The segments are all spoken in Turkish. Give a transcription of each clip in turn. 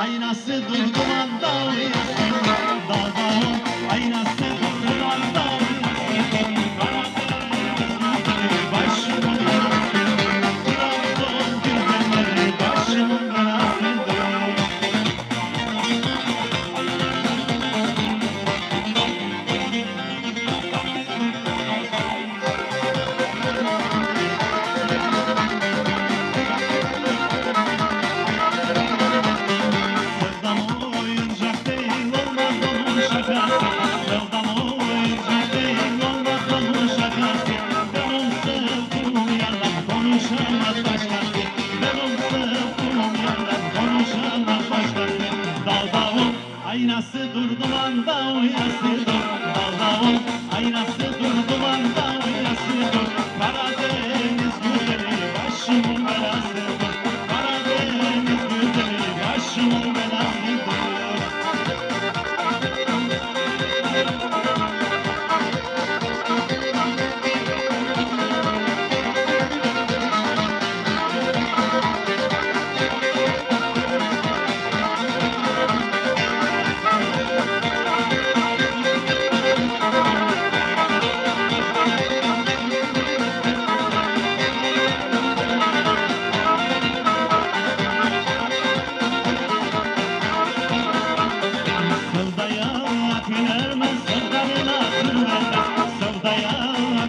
aynası dur dumanda oynasın. Dağda aynası dur dumanda oynasın. Karadeniz başımın belasıdır. Trabzon güzelleri başımın belasıdır. Aynası dur dumanda oynası dur. Dağdağın aynası dur dumanda oynası dur. Karadeniz güzeli başımın belası dur. Karadeniz güzeli başımın belası dur.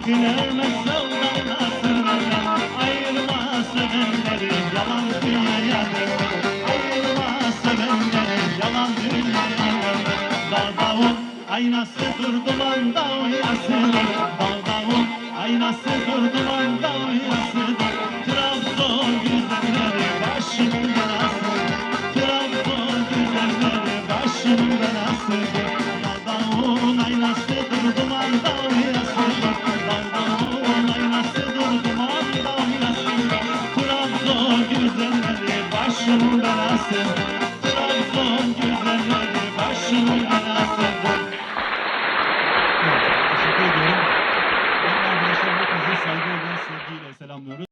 Gülermez sevdana sırlarına. Ayrılma sevenleri yalan dünyaya derler. Ayrılma sevenleri yalan dünyaya derler. Dağdağın aynası dur dumanda oynasıdır. Dağdağın aynası dur dumanda oynasıdır. Trabzon güzelleri başımın belasıdır. Trabzon güzelleri başımın belasıdır. Dağdağın aynası dur dumanda oynasıdır. Trabzon güzelleri başımın belası.